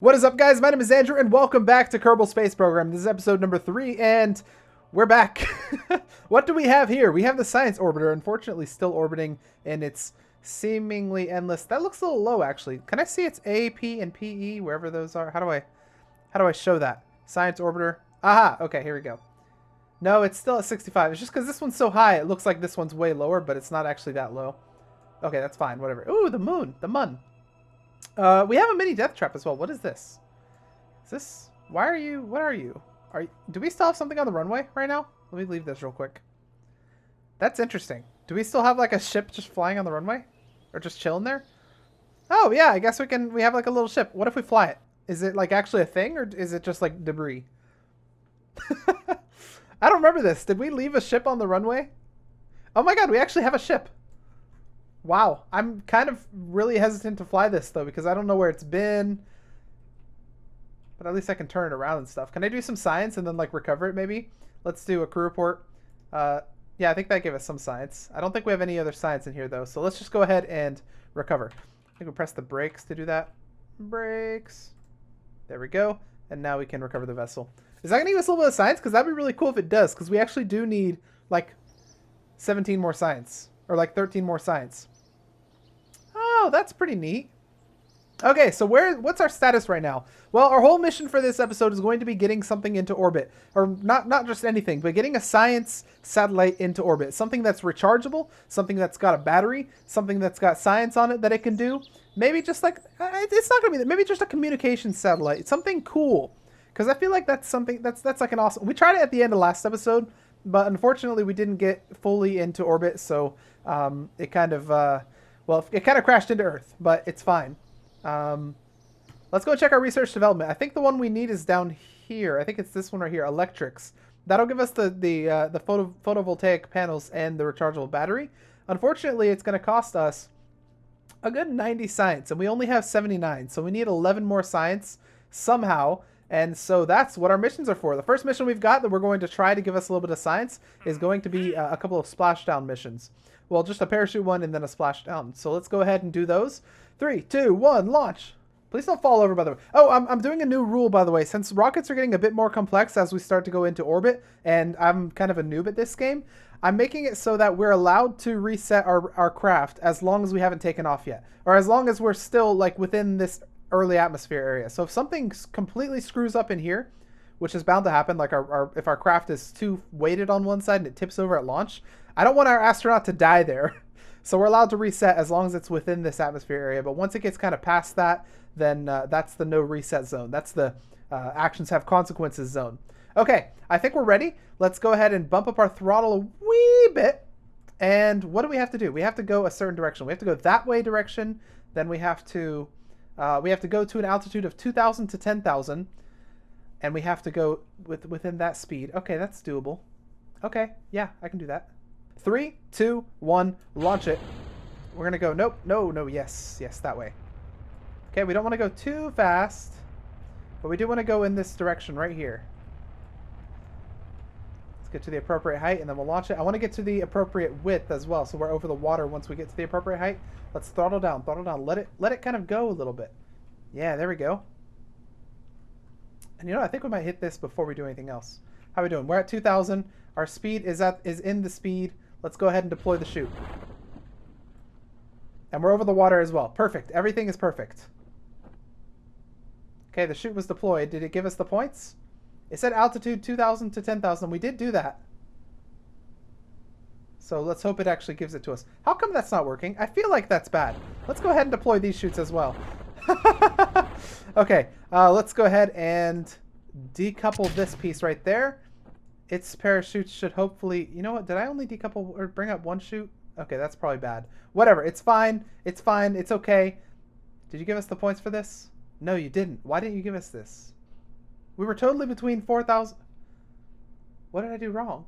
What is up, guys? My name is Andrew, and welcome back to Kerbal Space Program. This is episode number 3, and we're back. What do we have here? We have the Science Orbiter, unfortunately still orbiting, and it's seemingly endless. That looks a little low, actually. Can I see its A, P, and PE, wherever those are? How do I show that? Science Orbiter. Aha! Okay, here we go. No, it's still at 65. It's just because this one's so high, it looks like this one's way lower, but it's not actually that low. Okay, that's fine. Whatever. Ooh, the moon. The mun. We have a mini death trap as well. What is this? Is this... Why are you... What are you? Do we still have something on the runway right now? Let me leave this real quick. That's interesting. Do we still have like a ship just flying on the runway? Or just chilling there? Oh, yeah, I guess we have like a little ship. What if we fly it? Is it like actually a thing, or is it just like debris? I don't remember this. Did we leave a ship on the runway? Oh my god, we actually have a ship. Wow, I'm kind of really hesitant to fly this, though, because I don't know where it's been. But at least I can turn it around and stuff. Can I do some science and then, like, recover it, maybe? Let's do a crew report. Yeah, I think that gave us some science. I don't think we have any other science in here, though. So let's just go ahead and recover. I think we press the brakes to do that. Brakes. There we go. And now we can recover the vessel. Is that going to give us a little bit of science? Because that'd be really cool if it does. Because we actually do need, like, 17 more science. Or, like, 13 more science. Oh, that's pretty neat. Okay, so what's our status right now? Well, our whole mission for this episode is going to be getting something into orbit. Or not just anything, but getting a science satellite into orbit. Something that's rechargeable, something that's got a battery, something that's got science on it that it can do. Maybe just like, it's not going to be that. Maybe just a communication satellite. Something cool. Because I feel like that's something, that's like an awesome... We tried it at the end of last episode, but unfortunately we didn't get fully into orbit, so it kind of... well, it kind of crashed into Earth, but it's fine. Let's go check our research development. I think the one we need is down here. I think it's this one right here, electrics. That'll give us the photovoltaic panels and the rechargeable battery. Unfortunately, it's going to cost us a good 90 science, and we only have 79, so we need 11 more science somehow. And so that's what our missions are for. The first mission we've got that we're going to try to give us a little bit of science is going to be a couple of splashdown missions. Well, just a parachute one and then a splashdown. So let's go ahead and do those. 3, 2, 1, launch. Please don't fall over, by the way. Oh, I'm doing a new rule, by the way. Since rockets are getting a bit more complex as we start to go into orbit, and I'm kind of a noob at this game, I'm making it so that we're allowed to reset our craft as long as we haven't taken off yet. Or as long as we're still, like, within this early atmosphere area. So if something completely screws up in here, which is bound to happen, like if our craft is too weighted on one side and it tips over at launch, I don't want our astronaut to die there. So we're allowed to reset as long as it's within this atmosphere area. But once it gets kind of past that, then that's the no reset zone. That's the actions have consequences zone. Okay, I think we're ready. Let's go ahead and bump up our throttle a wee bit. And what do we have to do? We have to go a certain direction. We have to go that way direction. Then we have to go to an altitude of 2,000 to 10,000. And we have to go within that speed. Okay, that's doable. Okay, yeah, I can do that. 3, 2, 1, launch it. We're going to go, nope, no, yes, that way. Okay, we don't want to go too fast, but we do want to go in this direction right here. Let's get to the appropriate height, and then we'll launch it. I want to get to the appropriate width as well, so we're over the water once we get to the appropriate height. Let's throttle down. Let it kind of go a little bit. Yeah, there we go. And you know, I think we might hit this before we do anything else. How are we doing? We're at 2,000. Our speed is in the speed. Let's go ahead and deploy the chute. And we're over the water as well. Perfect. Everything is perfect. Okay, the chute was deployed. Did it give us the points? It said altitude 2,000 to 10,000. We did do that. So let's hope it actually gives it to us. How come that's not working? I feel like that's bad. Let's go ahead and deploy these chutes as well. Okay, let's go ahead and decouple this piece right there. Its parachutes should hopefully... You know what? Did I only decouple or bring up one chute? Okay, that's probably bad. Whatever. It's fine. It's fine. It's okay. Did you give us the points for this? No, you didn't. Why didn't you give us this? We were totally between 4,000... What did I do wrong?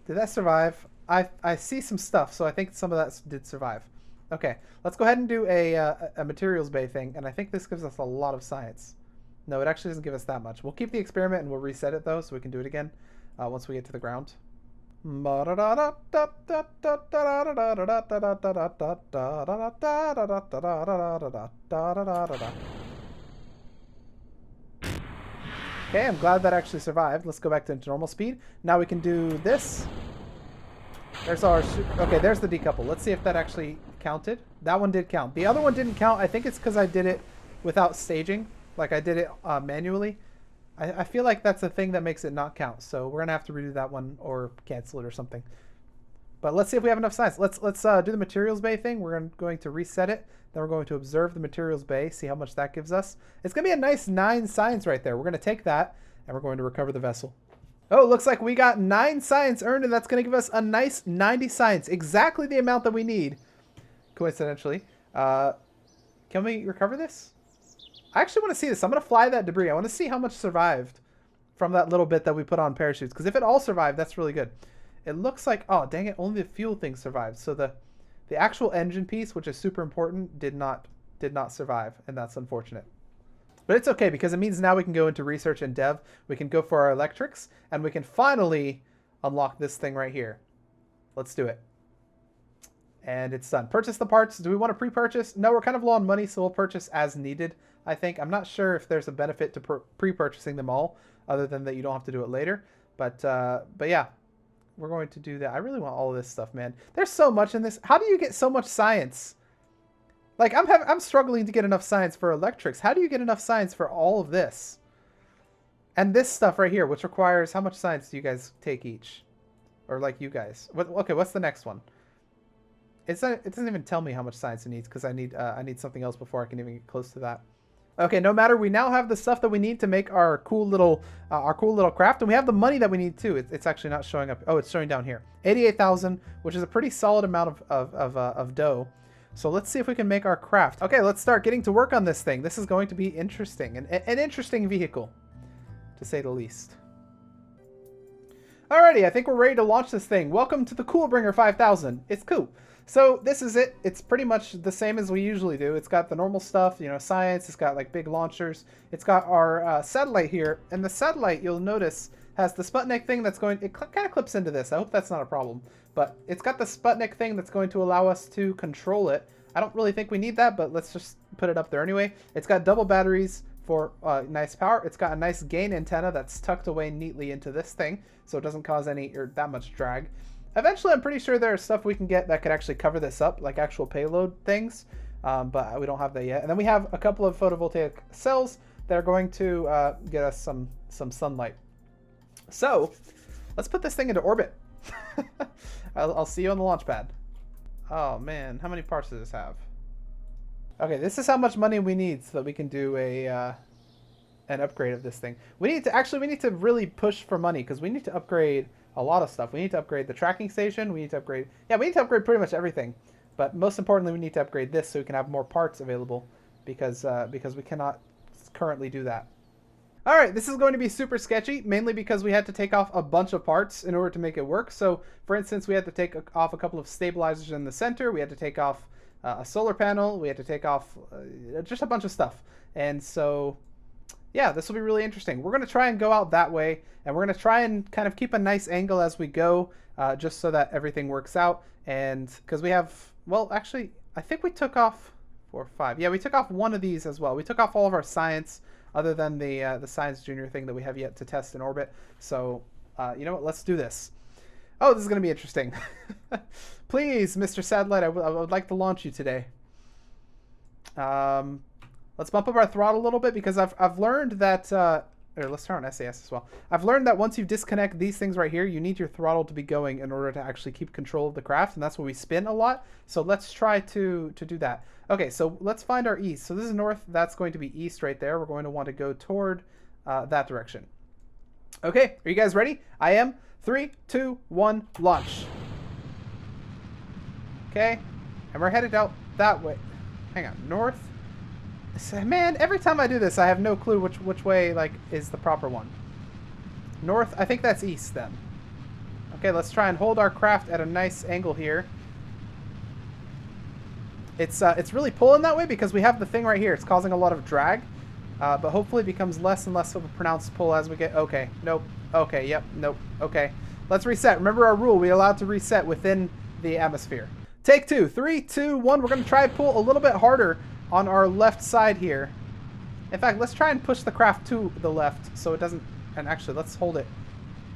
Did that survive? I see some stuff, so I think some of that did survive. Okay, let's go ahead and do a materials bay thing, and I think this gives us a lot of science. No, it actually doesn't give us that much. We'll keep the experiment and we'll reset it, though, so we can do it again once we get to the ground. Okay, I'm glad that actually survived. Let's go back to normal speed. Now we can do this. There's our... Okay, there's the decouple. Let's see if that actually counted. That one did count. The other one didn't count. I think it's because I did it without staging. Like, I did it manually. I feel like that's a thing that makes it not count. So we're going to have to redo that one or cancel it or something. But let's see if we have enough science. Let's do the materials bay thing. We're going to reset it. Then we're going to observe the materials bay, see how much that gives us. It's going to be a nice 9 science right there. We're going to take that, and we're going to recover the vessel. Oh, looks like we got 9 science earned, and that's going to give us a nice 90 science. Exactly the amount that we need, coincidentally. Can we recover this? I actually want to see this. I'm going to fly that debris. I want to see how much survived from that little bit that we put on parachutes. Because if it all survived, that's really good. It looks like, oh, dang it, only the fuel thing survived. So the actual engine piece, which is super important, did not survive. And that's unfortunate. But it's okay because it means now we can go into research and dev. We can go for our electrics. And we can finally unlock this thing right here. Let's do it. And it's done. Purchase the parts. Do we want to pre-purchase? No, we're kind of low on money, so we'll purchase as needed, I think. I'm not sure if there's a benefit to pre-purchasing them all, other than that you don't have to do it later. But yeah, we're going to do that. I really want all of this stuff, man. There's so much in this. How do you get so much science? Like, I'm struggling to get enough science for electrics. How do you get enough science for all of this? And this stuff right here, which requires... How much science do you guys take each? Or, like, you guys. Okay, what's the next one? It doesn't even tell me how much science it needs because I need something else before I can even get close to that. Okay, no matter. We now have the stuff that we need to make our cool little craft, and we have the money that we need too. It's actually not showing up. Oh, it's showing down here. 88,000, which is a pretty solid amount of dough. So let's see if we can make our craft. Okay, let's start getting to work on this thing. This is going to be interesting, an interesting vehicle, to say the least. Alrighty, I think we're ready to launch this thing. Welcome to the Coolbringer 5000. It's cool. So this is it. It's pretty much the same as we usually do. It's got the normal stuff, you know, science. It's got like big launchers. It's got our satellite here. And the satellite, you'll notice, has the Sputnik thing that's going... It kind of clips into this. I hope that's not a problem. But it's got the Sputnik thing that's going to allow us to control it. I don't really think we need that, but let's just put it up there anyway. It's got double batteries for nice power. It's got a nice gain antenna that's tucked away neatly into this thing, so it doesn't cause any or that much drag. Eventually, I'm pretty sure there's stuff we can get that could actually cover this up, like actual payload things, but we don't have that yet. And then we have a couple of photovoltaic cells that are going to get us some sunlight. So let's put this thing into orbit. I'll see you on the launch pad. Oh man, how many parts does this have? Okay, this is how much money we need so that we can do an upgrade of this thing. We need to really push for money because we need to upgrade a lot of stuff. We need to upgrade the tracking station. We need to upgrade pretty much everything. But most importantly, we need to upgrade this so we can have more parts available because we cannot currently do that. All right, this is going to be super sketchy, mainly because we had to take off a bunch of parts in order to make it work. So, for instance, we had to take off a couple of stabilizers in the center. We had to take off a solar panel. We had to take off just a bunch of stuff. And so, yeah, this will be really interesting. We're going to try and go out that way, and we're going to try and kind of keep a nice angle as we go, just so that everything works out. And because we have, well, actually, I think we took off 4 or 5. Yeah, we took off one of these as well. We took off all of our science, other than the Science Junior thing that we have yet to test in orbit. So, you know what? Let's do this. Oh, this is going to be interesting. Please, Mr. Satellite, I would like to launch you today. Let's bump up our throttle a little bit because I've learned that... let's turn on SAS as well. I've learned that once you disconnect these things right here, you need your throttle to be going in order to actually keep control of the craft, and that's why we spin a lot. So let's try to do that. Okay, so let's find our east. So this is north. That's going to be east right there. We're going to want to go toward that direction. Okay, are you guys ready? I am. 3, 2, 1, launch. Okay, and we're headed out that way. Hang on, north. Man, every time I do this, I have no clue which way like is the proper one. North, I think that's east then. Okay, let's try and hold our craft at a nice angle here. It's really pulling that way because we have the thing right here. It's causing a lot of drag, but hopefully it becomes less and less of a pronounced pull as we get. Okay, nope. Okay, yep, nope. Okay, Let's reset. Remember our rule. We're allowed to reset within the atmosphere. Take two. 3, 2, 1. We're going to try and pull a little bit harder on our left side here. In fact, let's try and push the craft to the left so it doesn't... And actually, let's hold it.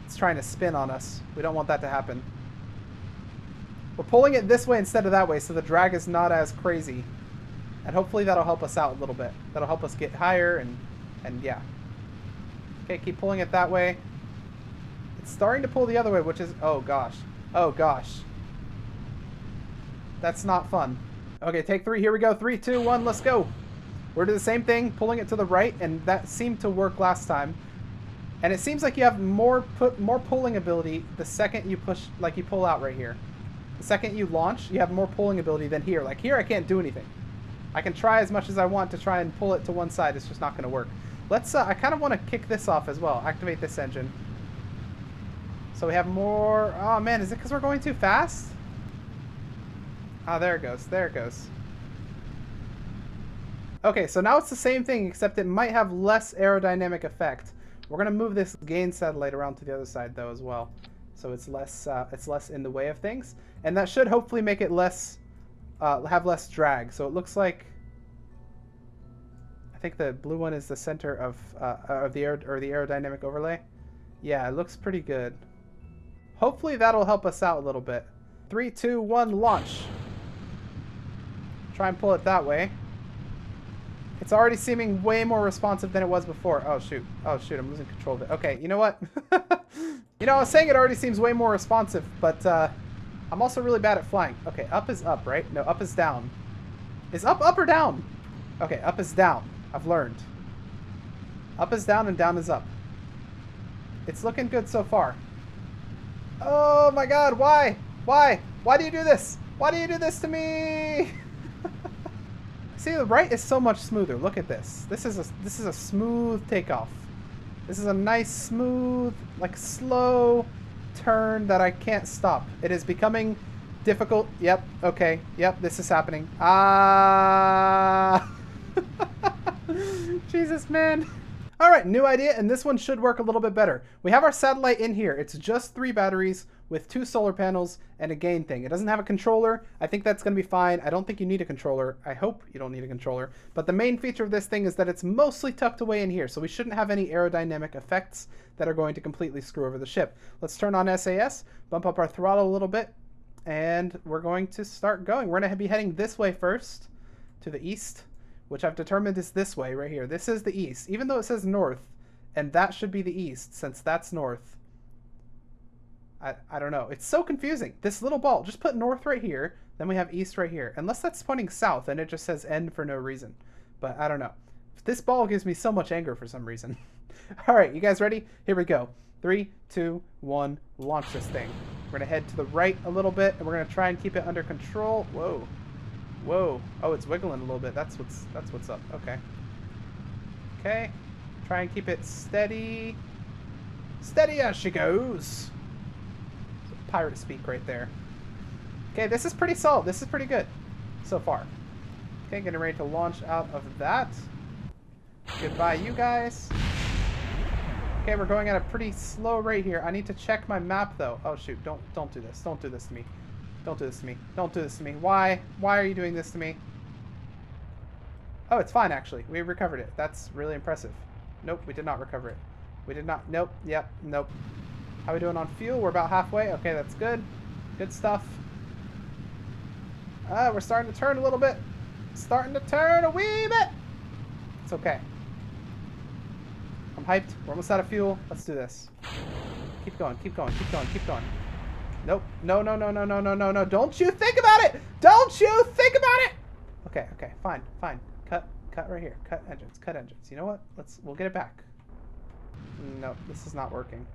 It's trying to spin on us. We don't want that to happen. We're pulling it this way instead of that way, so the drag is not as crazy. And hopefully that'll help us out a little bit. That'll help us get higher and yeah. Okay, keep pulling it that way. It's starting to pull the other way, which is... Oh, gosh. Oh, gosh. That's not fun. Okay, take 3. Here we go. 3, 2, 1. Let's go. We're doing the same thing, pulling it to the right, and that seemed to work last time. And it seems like you have more pulling ability the second you push, like you pull out right here. The second you launch, you have more pulling ability than here. Like here, I can't do anything. I can try as much as I want to try and pull it to one side. It's just not going to work. Let's, I kind of want to kick this off as well. Activate this engine. So we have more... Oh, man, is it because we're going too fast? Ah, there it goes. There it goes. Okay, so now it's the same thing, except it might have less aerodynamic effect. We're going to move this gain satellite around to the other side, though, as well. So it's less in the way of things. And that should hopefully make it less... have less drag. So it looks like... I think the blue one is the center of the aerodynamic overlay. Yeah, it looks pretty good. Hopefully that'll help us out a little bit. 3, 2, 1, launch. Try and pull it that way. It's already seeming way more responsive than it was before. Oh, shoot. Oh, shoot. I'm losing control of it. Okay, you know what? You know, I was saying it already seems way more responsive, but I'm also really bad at flying. Okay, up is up, right? No, up is down. Is up or down? Okay, up is down. I've learned. Up is down and down is up. It's looking good so far. Oh my god, why? Why? Why do you do this? Why do you do this to me? See, the right is so much smoother. Look at this. This is a smooth takeoff. This is a nice, smooth, like slow turn that I can't stop. It is becoming difficult. Yep. Okay. Yep. This is happening. Ah. Jesus, man. All right, new idea, and this one should work a little bit better. We have our satellite in here. It's just 3 batteries with 2 solar panels and a gain thing. It doesn't have a controller. I think that's going to be fine. I don't think you need a controller. I hope you don't need a controller. But the main feature of this thing is that it's mostly tucked away in here, so we shouldn't have any aerodynamic effects that are going to completely screw over the ship. Let's turn on SAS, bump up our throttle a little bit, and we're going to start going. We're going to be heading this way first, to the east, which I've determined is this way right here. This is the east, even though it says north, and that should be the east, since that's north. I don't know. It's so confusing. This little ball, just put north right here, then we have east right here. Unless that's pointing south, and it just says N for no reason. But I don't know. This ball gives me so much anger for some reason. All right, you guys ready? Here we go. 3, 2, 1, launch this thing. We're going to head to the right a little bit, and we're going to try and keep it under control. Whoa. Whoa. Oh, it's wiggling a little bit. That's what's up. Okay. Okay. Try and keep it steady. Steady as she goes. Pirate speak right there. Okay, this is pretty solid. This is pretty good so far. Okay, getting ready to launch out of that. Goodbye, you guys. Okay, we're going at a pretty slow rate here. I need to check my map, though. Oh, shoot. Don't do this. Don't do this to me. Don't do this to me. Don't do this to me. Why? Why are you doing this to me? Oh, it's fine, actually. We recovered it. That's really impressive. Nope, we did not recover it. We did not. Nope. Yep. Nope. How are we doing on fuel? We're about halfway. Okay, that's good. Good stuff. We're starting to turn a little bit. Starting to turn a wee bit. It's okay. I'm hyped. We're almost out of fuel. Let's do this. Keep going. Keep going. Keep going. Keep going. Nope. No, no, no, no, no, no, no, no. Don't you think about it! Don't you think about it! Okay, okay. Fine, fine. Cut right here. Cut engines. Cut engines. You know what? We'll get it back. No, this is not working.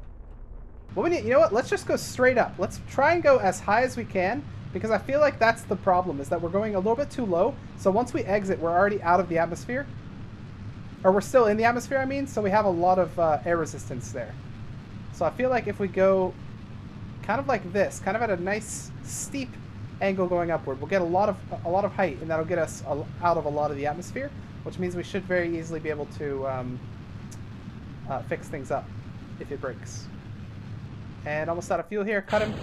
What we need, you know what? Let's just go straight up. Let's try and go as high as we can, because I feel like that's the problem, is that we're going a little bit too low. So once we exit, we're already out of the atmosphere. Or we're still in the atmosphere, I mean, so we have a lot of air resistance there. So I feel like if we go kind of like this, kind of at a nice steep angle going upward, we'll get a lot of height, and that'll get us out of a lot of the atmosphere, which means we should very easily be able to fix things up if it breaks. And almost out of fuel here. Cut him.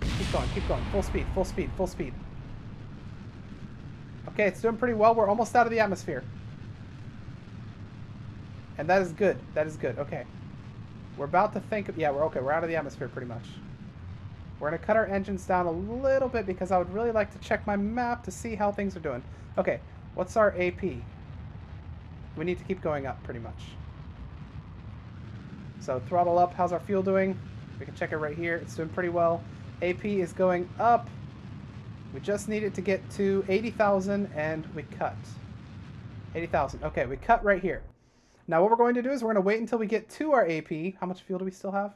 Keep going, keep going. Full speed, full speed, full speed. Okay, it's doing pretty well. We're almost out of the atmosphere. And that is good. That is good. Okay. We're about to think... Yeah, we're okay. We're out of the atmosphere pretty much. We're going to cut our engines down a little bit because I would really like to check my map to see how things are doing. Okay, what's our AP? We need to keep going up pretty much. So throttle up. How's our fuel doing? We can check it right here. It's doing pretty well. AP is going up. We just needed to get to 80,000 and we cut. 80,000. Okay, we cut right here. Now what we're going to do is we're going to wait until we get to our AP. How much fuel do we still have?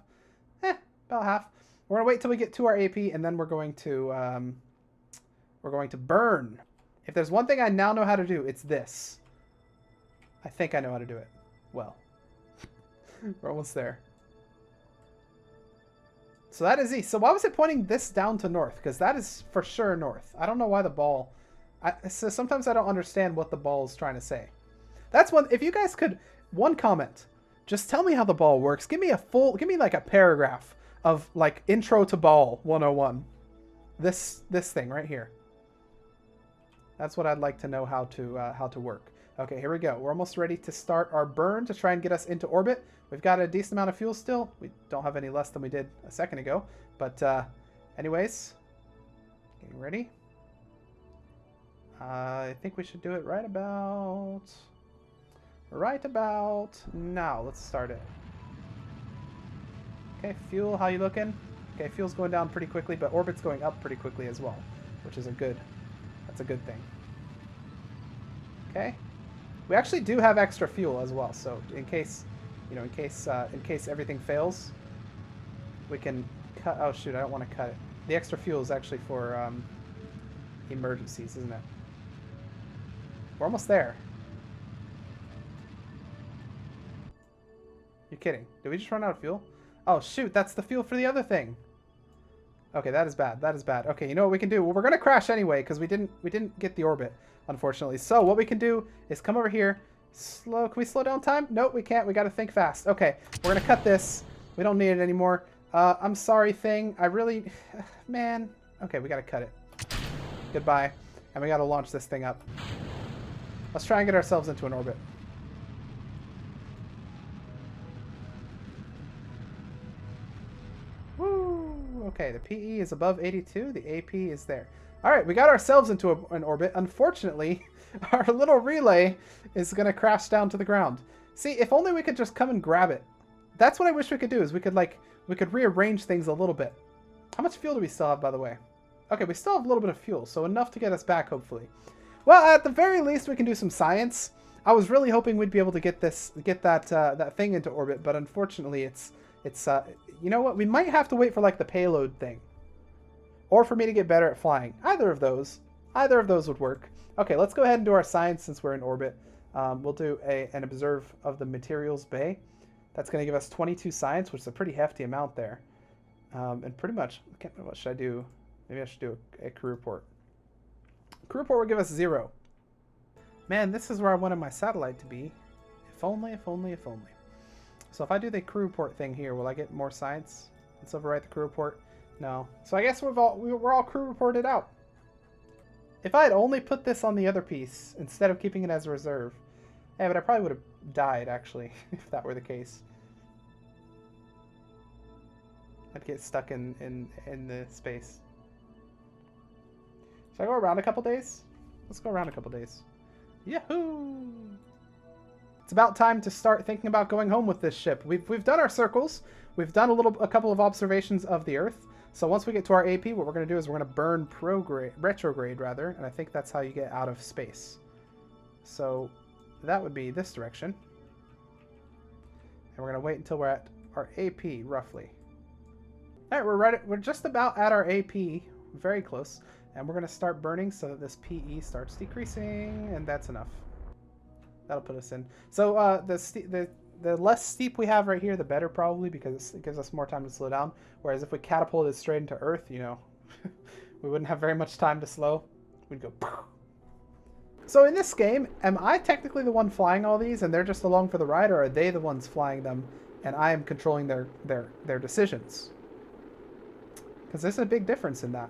About half. We're going to wait till we get to our AP and then we're going to burn. If there's one thing I now know how to do, it's this. I think I know how to do it. Well, we're almost there. So that is east. So why was it pointing this down to north? Because that is for sure north. I don't know why the ball... So sometimes I don't understand what the ball is trying to say. That's one... If you guys could... One comment. Just tell me how the ball works. Give me a full... Give me like a paragraph of like intro to ball 101. This thing right here. That's what I'd like to know how to work. Okay, here we go. We're almost ready to start our burn to try and get us into orbit. We've got a decent amount of fuel still. We don't have any less than we did a second ago. But anyways, getting ready. I think we should do it right about now. Let's start it. Okay, fuel, how you looking? Okay, fuel's going down pretty quickly, but orbit's going up pretty quickly as well, which is that's a good thing. Okay. We actually do have extra fuel as well, so in case, you know, in case everything fails, we can cut. Oh shoot, I don't want to cut it. The extra fuel is actually for emergencies, isn't it? We're almost there. You're kidding? Did we just run out of fuel? Oh shoot, that's the fuel for the other thing. Okay, that is bad. That is bad. Okay, you know what we can do? Well, we're gonna crash anyway because we didn't get the orbit, unfortunately. So what we can do is come over here. Can we slow down time? Nope, we can't. We gotta think fast. Okay, we're gonna cut this. We don't need it anymore. I'm sorry, thing. I really, man. Okay, we gotta cut it. Goodbye. And we gotta launch this thing up. Let's try and get ourselves into an orbit. Okay, the PE is above 82. The AP is there. All right, we got ourselves into an orbit. Unfortunately, our little relay is going to crash down to the ground. See, if only we could just come and grab it. That's what I wish we could do, is we could rearrange things a little bit. How much fuel do we still have, by the way? Okay, we still have a little bit of fuel, so enough to get us back, hopefully. Well, at the very least, we can do some science. I was really hoping we'd be able to get that thing into orbit, but unfortunately, it's you know what? We might have to wait for like the payload thing, or for me to get better at flying. Either of those would work. Okay, let's go ahead and do our science since we're in orbit. We'll do an observe of the materials bay. That's going to give us 22 science, which is a pretty hefty amount there. And pretty much, what should I do? Maybe I should do a crew report. Crew report will give us 0. Man, this is where I wanted my satellite to be. If only, if only, if only. So if I do the crew report thing here, will I get more science? Let's overwrite the crew report. No. So I guess we're all crew reported out. If I had only put this on the other piece instead of keeping it as a reserve. Yeah, but I probably would have died, actually, if that were the case. I'd get stuck in the space. Should I go around a couple days? Let's go around a couple days. Yahoo! It's about time to start thinking about going home with this ship. We've done our circles. We've done a couple of observations of the Earth. So once we get to our AP, what we're going to do is we're going to burn retrograde, rather, and I think that's how you get out of space. So that would be this direction. And we're going to wait until we're at our AP, roughly. All right, we're just about at our AP, very close, and we're going to start burning so that this PE starts decreasing, and that's enough. That'll put us in. So the less steep we have right here, the better, probably, because it gives us more time to slow down. Whereas if we catapulted straight into Earth, you know, we wouldn't have very much time to slow. We'd go. So in this game, am I technically the one flying all these, and they're just along for the ride, or are they the ones flying them and I am controlling their decisions. Because there's a big difference in that.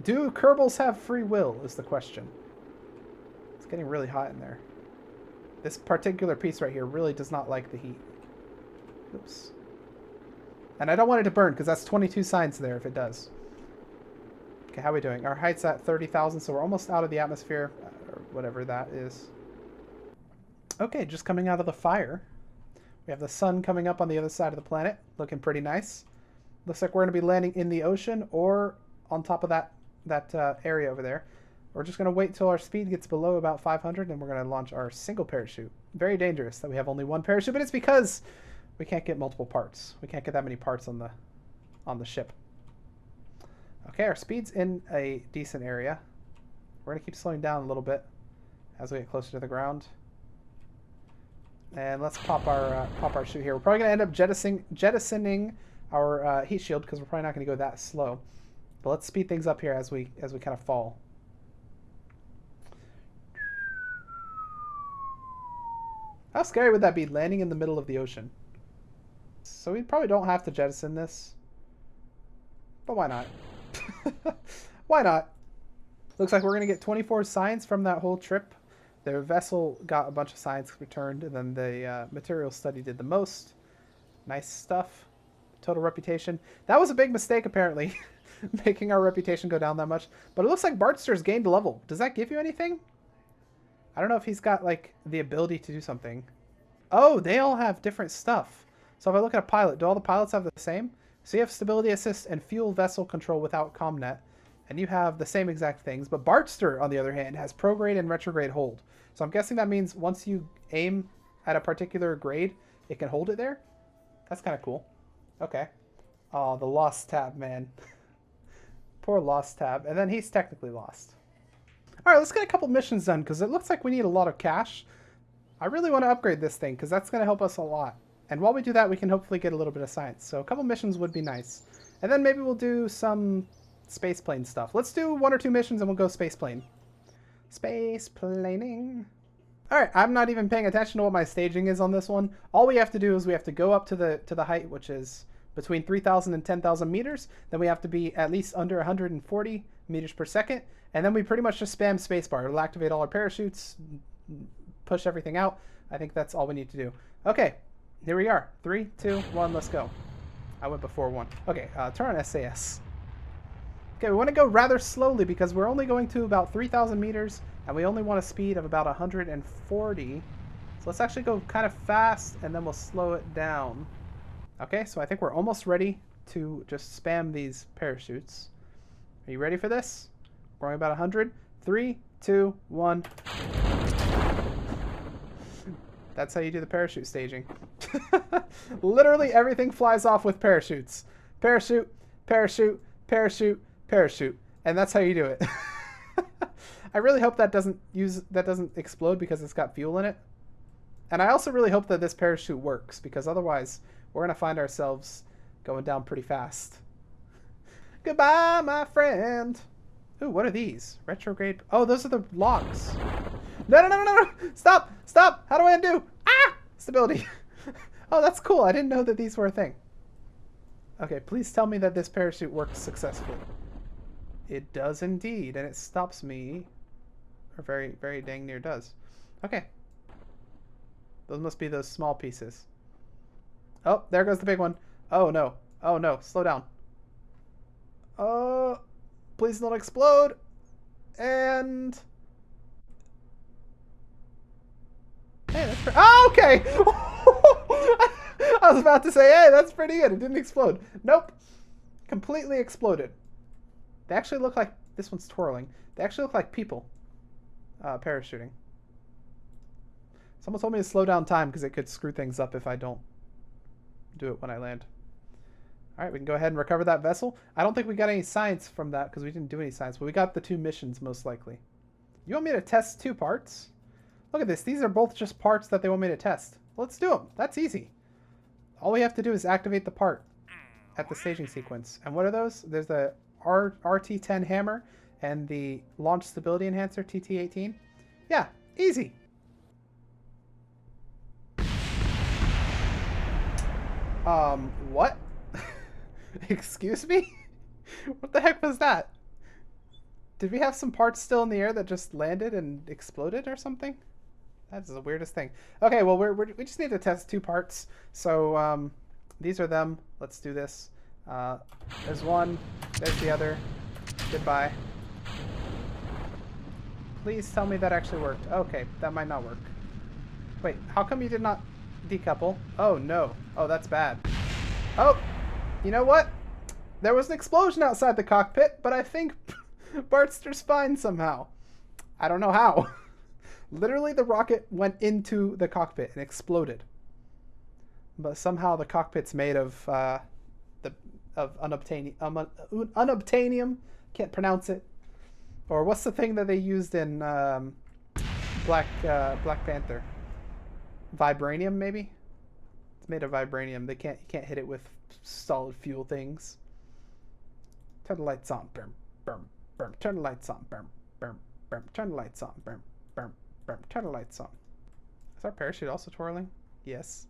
Do Kerbals have free will is the question. It's getting really hot in there. This particular piece right here really does not like the heat. Oops. And I don't want it to burn because that's 22 signs there if it does. Okay, how are we doing? Our height's at 30,000, so we're almost out of the atmosphere, or whatever that is. Okay, just coming out of the fire. We have the sun coming up on the other side of the planet, looking pretty nice. Looks like we're going to be landing in the ocean or on top of that area over there. We're just going to wait till our speed gets below about 500, and we're going to launch our single parachute. Very dangerous that we have only one parachute, but it's because we can't get multiple parts. We can't get that many parts on the ship. Okay, our speed's in a decent area. We're going to keep slowing down a little bit as we get closer to the ground. And let's pop our chute here. We're probably going to end up jettisoning our heat shield because we're probably not going to go that slow. But let's speed things up here as we kind of fall. How scary would that be, landing in the middle of the ocean? So we probably don't have to jettison this. But why not? Why not? Looks like we're going to get 24 signs from that whole trip. The vessel got a bunch of signs returned, and then the material study did the most. Nice stuff. Total reputation. That was a big mistake, apparently, making our reputation go down that much. But it looks like Bartster's gained a level. Does that give you anything? I don't know if he's got, like, the ability to do something. Oh, they all have different stuff. So if I look at a pilot, do all the pilots have the same? So you have stability assist and fuel vessel control without comnet. And you have the same exact things. But Bartster, on the other hand, has prograde and retrograde hold. So I'm guessing that means once you aim at a particular grade, it can hold it there. That's kind of cool. Okay. Oh, the lost tab, man. Poor lost tab. And then he's technically lost. All right, let's get a couple missions done because it looks like we need a lot of cash. I really want to upgrade this thing because that's going to help us a lot. And while we do that, we can hopefully get a little bit of science. So a couple missions would be nice. And then maybe we'll do some space plane stuff. Let's do 1 or 2 missions and we'll go space plane. Space planing. All right, I'm not even paying attention to what my staging is on this one. All we have to do is we have to go up to the height, which is between 3,000 and 10,000 meters. Then we have to be at least under 140 meters per second. And then we pretty much just spam spacebar. It'll activate all our parachutes, push everything out. I think that's all we need to do. Okay, here we are. 3, 2, 1, let's go. I went before 1. Okay, turn on SAS. Okay, we want to go rather slowly because we're only going to about 3,000 meters and we only want a speed of about 140. So let's actually go kind of fast and then we'll slow it down. Okay, so I think we're almost ready to just spam these parachutes. Are you ready for this? We're going about 100. 3, 2, 1. That's how you do the parachute staging. Literally everything flies off with parachutes. Parachute, parachute, parachute, parachute. And that's how you do it. I really hope that doesn't explode because it's got fuel in it. And I also really hope that this parachute works because otherwise we're going to find ourselves going down pretty fast. Goodbye, my friend. Ooh, what are these? Retrograde. Oh, those are the locks. No, no, no, no, no. Stop. Stop. How do I undo? Ah! Stability. Oh, that's cool. I didn't know that these were a thing. Okay, please tell me that this parachute works successfully. It does indeed, and it stops me. Or very, very dang near does. Okay. Those must be those small pieces. Oh, there goes the big one. Oh, no. Oh, no. Slow down. Oh, please don't explode. And... Hey, that's pretty... Oh, okay. I was about to say, hey, that's pretty good. It didn't explode. Nope. Completely exploded. They actually look like... This one's twirling. They actually look like people parachuting. Someone told me to slow down time because it could screw things up if I don't do it when I land. All right, we can go ahead and recover that vessel. I don't think we got any science from that because we didn't do any science, but we got the 2 missions most likely. You want me to test 2 parts? Look at this. These are both just parts that they want me to test. Let's do them. That's easy. All we have to do is activate the part at the staging sequence. And what are those? There's the RT-10 hammer and the launch stability enhancer, TT-18. Yeah, easy. What? Excuse me? What the heck was that? Did we have some parts still in the air that just landed and exploded or something? That's the weirdest thing. Okay, well, we just need to test 2 parts. So, these are them. Let's do this. There's one. There's the other. Goodbye. Please tell me that actually worked. Okay, that might not work. Wait, how come you did not decouple? Oh, no. Oh, that's bad. Oh, you know what? There was an explosion outside the cockpit, but I think Bartster's fine somehow. I don't know how. Literally, the rocket went into the cockpit and exploded. But somehow the cockpit's made of unobtainium. Can't pronounce it. Or what's the thing that they used in Black Panther? Vibranium, maybe. It's made of vibranium. You can't hit it with solid fuel things. Turn the lights on. Burm, burm, burm. Turn the lights on. Burm, burm, burm. Turn the lights on. Burm, burm, burm. Turn the lights on. Is our parachute also twirling? Yes.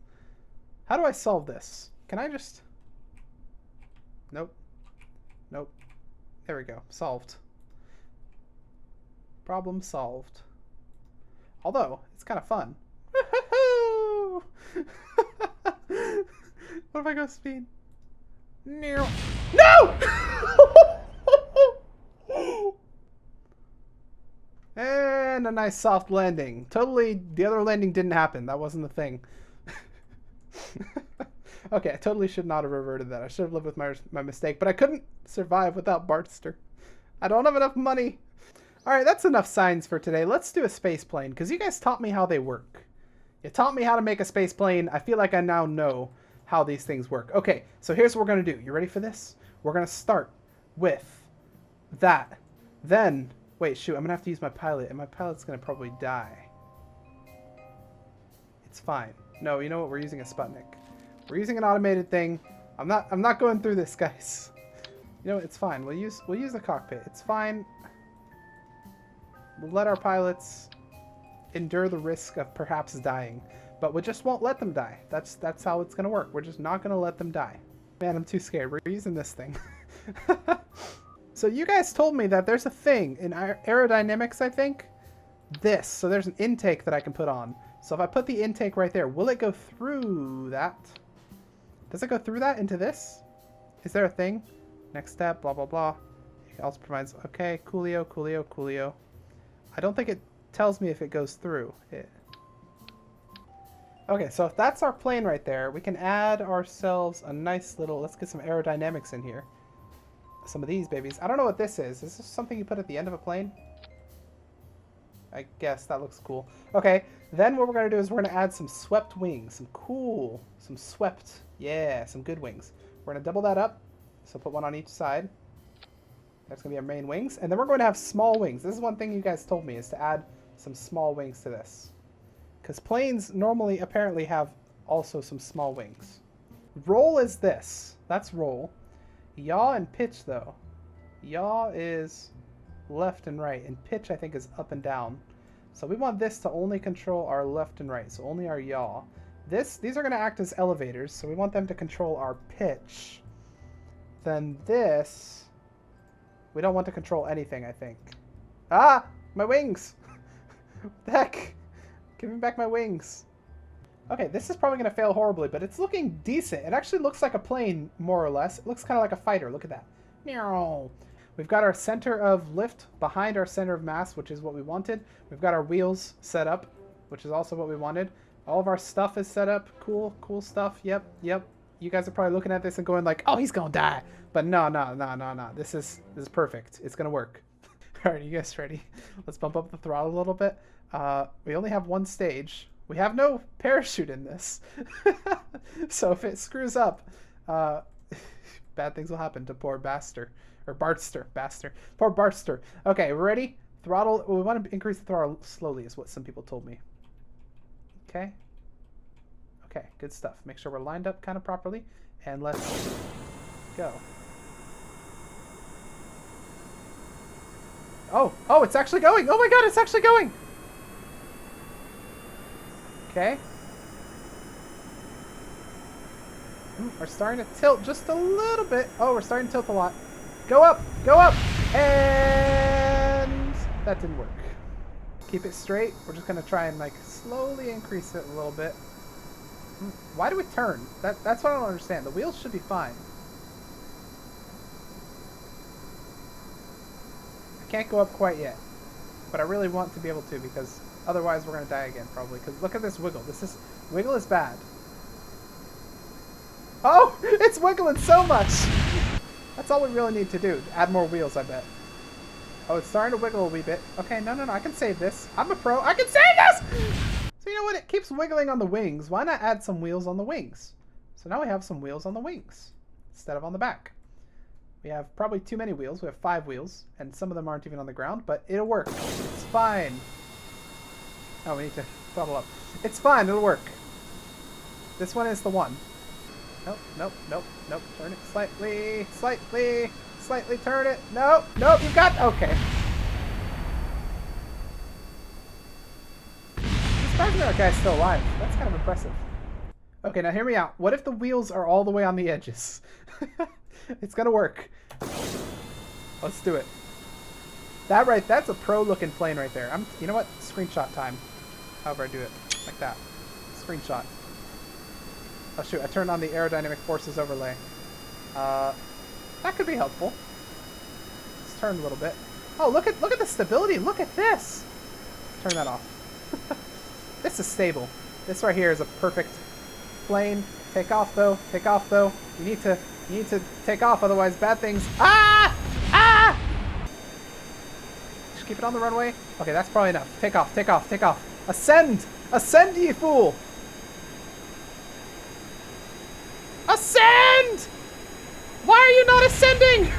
How do I solve this? Can I just... Nope. Nope. There we go. Solved. Problem solved. Although, it's kind of fun. What if I go speed? No! And a nice soft landing. Totally, the other landing didn't happen. That wasn't the thing. Okay, I totally should not have reverted that. I should have lived with my mistake, but I couldn't survive without Bartster. I don't have enough money. Alright, that's enough signs for today. Let's do a space plane, because you guys taught me how they work. You taught me how to make a space plane. I feel like I now know how these things work. Okay, so here's what we're going to do. You ready for this? We're going to start with that. Then, wait, shoot, I'm going to have to use my pilot, and my pilot's going to probably die. It's fine. No, you know what? We're using a Sputnik. We're using an automated thing. I'm not going through this, guys. You know what? It's fine. We'll use the cockpit. It's fine. We'll let our pilots endure the risk of perhaps dying, but we just won't let them die. That's how it's gonna work. We're just not gonna let them die. Man, I'm too scared. We're using this thing. So you guys told me that there's a thing in aerodynamics, I think. This. So there's an intake that I can put on. So if I put the intake right there, will it go through that? Does it go through that into this? Is there a thing? Next step, blah, blah, blah. It also provides, okay, coolio, coolio, coolio. I don't think it tells me if it goes through it. Okay, so if that's our plane right there, we can add ourselves a nice little, let's get some aerodynamics in here. Some of these babies. I don't know what this is. Is this something you put at the end of a plane? I guess that looks cool. Okay, then what we're going to do is we're going to add some swept wings. Some cool, some swept, yeah, some good wings. We're going to double that up. So put one on each side. That's going to be our main wings. And then we're going to have small wings. This is one thing you guys told me, is to add some small wings to this. Because planes normally apparently have also some small wings. Roll is this. That's roll. Yaw and pitch, though. Yaw is left and right, and pitch, I think, is up and down. So we want this to only control our left and right, so only our yaw. These are going to act as elevators, so we want them to control our pitch. Then this, we don't want to control anything, I think. Ah! My wings! What the heck? Give me back my wings. Okay, this is probably going to fail horribly, but it's looking decent. It actually looks like a plane, more or less. It looks kind of like a fighter. Look at that. Meow. We've got our center of lift behind our center of mass, which is what we wanted. We've got our wheels set up, which is also what we wanted. All of our stuff is set up. Cool, cool stuff. Yep, yep. You guys are probably looking at this and going like, oh, he's going to die. But no. This is perfect. It's going to work. All right, you guys ready? Let's bump up the throttle a little bit. We only have one stage. We have no parachute in this. So if it screws up, bad things will happen to poor Baster. Or Bartster. Baster. Poor Bartster. Okay, we're ready? Throttle. We want to increase the throttle slowly is what some people told me. Okay. Okay, good stuff. Make sure we're lined up kind of properly. And let's go. Oh, it's actually going. Oh my god, it's actually going. Okay. We're starting to tilt just a little bit. Oh, we're starting to tilt a lot. Go up! Go up! And that didn't work. Keep it straight. We're just going to try and like slowly increase it a little bit. Why do we turn? That's what I don't understand. The wheels should be fine. I can't go up quite yet. But I really want to be able to because otherwise we're going to die again probably. Because look at this wiggle. Wiggle is bad. Oh! It's wiggling so much! That's all we really need to do. Add more wheels, I bet. Oh, it's starting to wiggle a wee bit. Okay, no. I can save this. I'm a pro. I can save this! So you know what? It keeps wiggling on the wings. Why not add some wheels on the wings? So now we have some wheels on the wings instead of on the back. We have probably too many wheels. We have 5 wheels, and some of them aren't even on the ground, but it'll work. It's fine. Oh, we need to throttle up. It's fine. It'll work. This one is the one. Nope. Turn it slightly turn it. Nope, you got, okay. Surprisingly, our guy's still alive. That's kind of impressive. Okay, now hear me out. What if the wheels are all the way on the edges? It's gonna work. Let's do it. That's a pro-looking plane right there. You know what? Screenshot time. However I do it. Like that. Screenshot. Oh shoot, I turned on the aerodynamic forces overlay. That could be helpful. Let's turn a little bit. Oh, look at the stability. Look at this. Turn that off. This is stable. This right here is a perfect plane. Take off though. You need to take off, otherwise bad things. Ah! Just keep it on the runway. Okay, that's probably enough. Take off. Ascend, ye fool! Ascend! Why are you not ascending?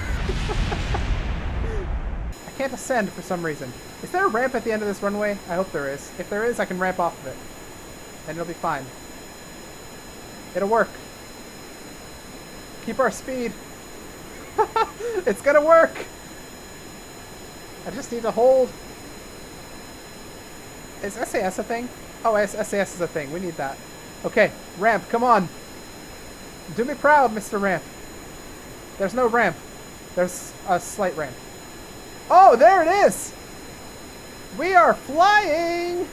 I can't ascend for some reason. Is there a ramp at the end of this runway? I hope there is. If there is, I can ramp off of it. And it'll be fine. It'll work. Keep our speed. It's gonna work. I just need to hold. Is SAS a thing? Oh, SAS is a thing. We need that. Okay, ramp, come on. Do me proud, Mr. Ramp. There's no ramp. There's a slight ramp. Oh, there it is! We are flying!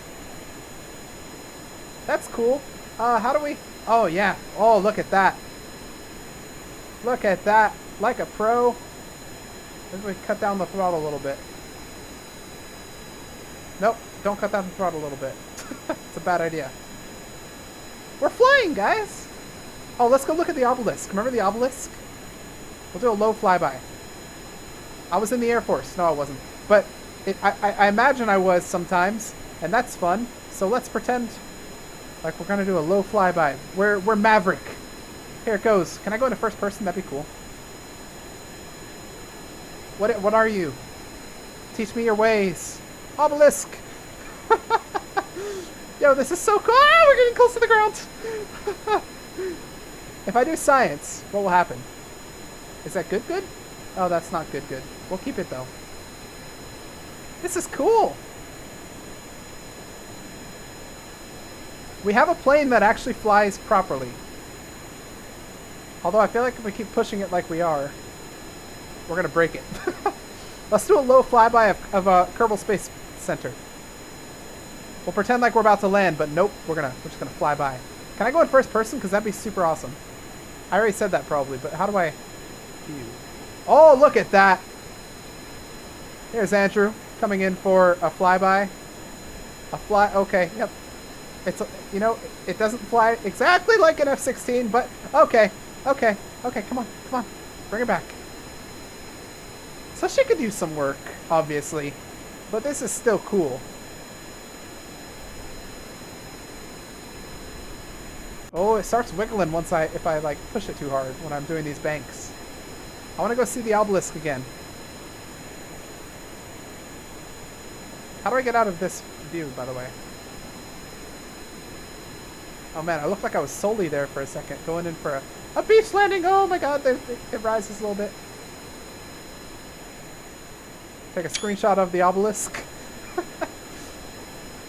That's cool. How do we... Oh, yeah. Oh, look at that. Look at that. Like a pro. Maybe we cut down the throttle a little bit. Nope. Don't cut down the throttle a little bit. It's a bad idea. We're flying, guys! Oh, let's go look at the obelisk. Remember the obelisk? We'll do a low flyby. I was in the Air Force. No, I wasn't. But I imagine I was sometimes, and that's fun. So let's pretend like we're gonna do a low flyby. We're Maverick. Here it goes. Can I go into first person? That'd be cool. What are you? Teach me your ways. Obelisk! Yo, this is so cool! Ah, we're getting close to the ground! If I do science, what will happen? Is that good? Oh, that's not good. We'll keep it, though. This is cool! We have a plane that actually flies properly. Although I feel like if we keep pushing it like we are, we're gonna break it. Let's do a low flyby of Kerbal Space Center. We'll pretend like we're about to land, but nope, we're just gonna fly by. Can I go in first person? Because that'd be super awesome. I already said that probably, but how do I view? Oh, look at that! Here's Andrew coming in for a flyby. Okay, yep. It's, you know, it doesn't fly exactly like an F-16, but okay, come on, bring it back. So she could use some work, obviously, but this is still cool. Oh, it starts wiggling if I like push it too hard when I'm doing these banks. I want to go see the obelisk again. How do I get out of this view, by the way? Oh man, I looked like I was solely there for a second, going in for a beach landing. Oh my god, it rises a little bit. Take a screenshot of the obelisk.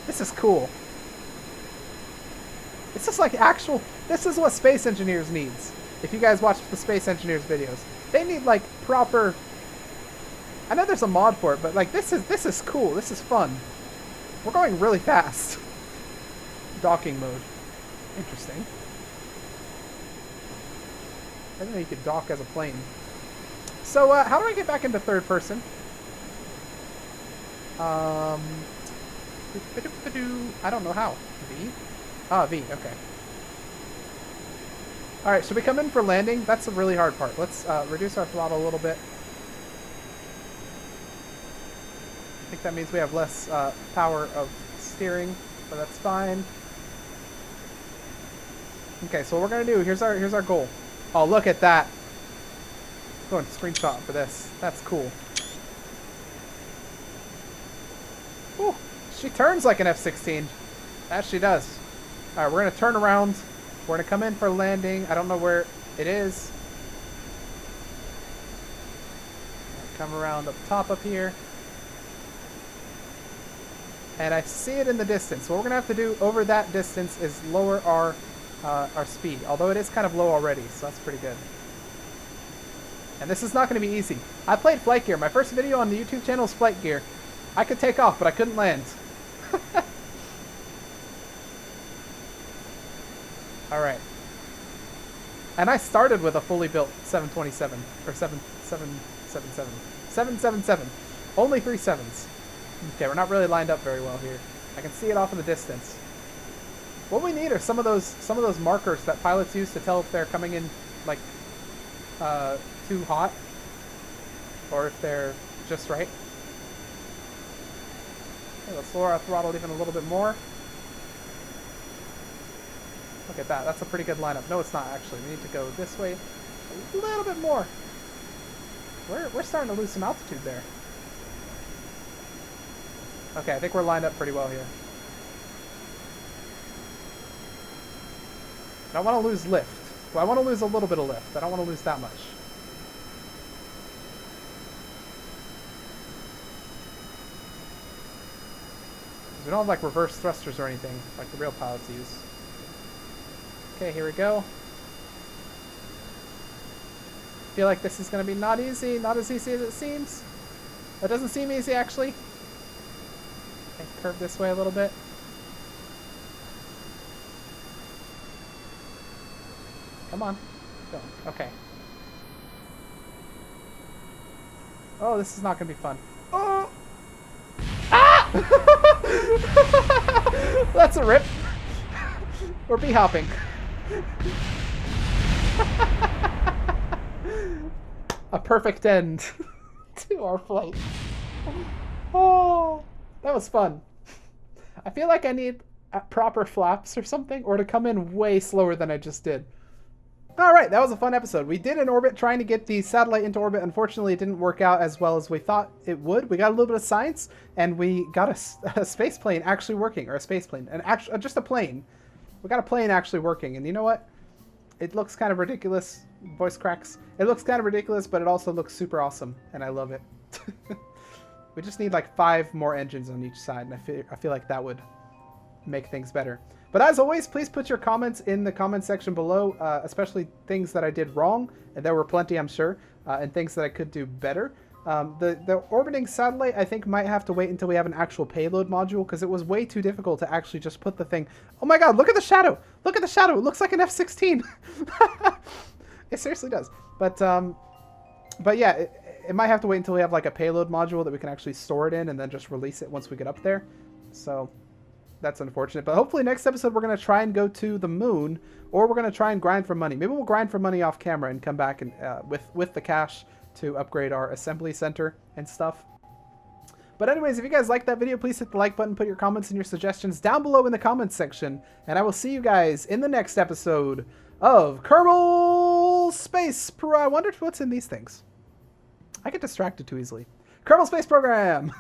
This is cool. This is like this is what space engineers needs. If you guys watch the Space Engineers videos, they need like proper. I know there's a mod for it, but like this is cool. This is fun. We're going really fast. Docking mode. Interesting. I didn't know you could dock as a plane. So how do I get back into third person? I don't know how. V? Ah, V. Okay. All right, should we come in for landing? That's the really hard part. Let's reduce our throttle a little bit. I think that means we have less power of steering, but that's fine. Okay, so what we're gonna do, here's our goal. Oh, look at that. Go and screenshot for this. That's cool. Ooh, she turns like an F-16. That she does. All right, we're gonna turn around. We're gonna come in for landing. I don't know where it is. Come around up top up here. And I see it in the distance. So what we're gonna have to do over that distance is lower our speed. Although it is kind of low already, so that's pretty good. And this is not gonna be easy. I played flight gear. My first video on the YouTube channel is flight gear. I could take off, but I couldn't land. All right. And I started with a fully built 727 or 777. Only 3 sevens. Okay, we're not really lined up very well here. I can see it off in the distance. What we need are some of those markers that pilots use to tell if they're coming in like too hot or if they're just right. Okay, let's lower our throttle even a little bit more. Look at that. That's a pretty good lineup. No, it's not actually. We need to go this way a little bit more. We're starting to lose some altitude there. Okay, I think we're lined up pretty well here. I don't want to lose lift. Well, I want to lose a little bit of lift. I don't want to lose that much. We don't have like reverse thrusters or anything like the real pilots use. Okay, here we go. Feel like this is going to be not easy. Not as easy as it seems. It doesn't seem easy actually. Okay, curve this way a little bit. Come on. Go. Okay. Oh, this is not going to be fun. Oh! Ah! That's a rip. We're bee-hopping. A perfect end to our flight. Oh, that was fun. I feel like I need proper flaps or something, or to come in way slower than I just did. All right, that was a fun episode. We did an orbit trying to get the satellite into orbit. Unfortunately, it didn't work out as well as we thought it would. We got a little bit of science, and we got a space plane actually working, or a space plane, just a plane. We got a plane actually working, and you know what? It looks kind of ridiculous. Voice cracks. It looks kind of ridiculous, but it also looks super awesome, and I love it. We just need like 5 more engines on each side, and I feel like that would make things better. But as always, please put your comments in the comment section below, especially things that I did wrong, and there were plenty, I'm sure, and things that I could do better. The orbiting satellite, I think, might have to wait until we have an actual payload module, because it was way too difficult to actually just put the thing... Oh my god, look at the shadow! Look at the shadow! It looks like an F-16! It seriously does. But yeah, it might have to wait until we have like a payload module that we can actually store it in and then just release it once we get up there. So that's unfortunate. But hopefully next episode we're going to try and go to the moon, or we're going to try and grind for money. Maybe we'll grind for money off camera and come back and with the cash to upgrade our assembly center and stuff. But anyways, if you guys liked that video, please hit the like button, put your comments and your suggestions down below in the comments section, and I will see you guys in the next episode of Kerbal Space Program. I wonder what's in these things. I get distracted too easily. Kerbal Space Program!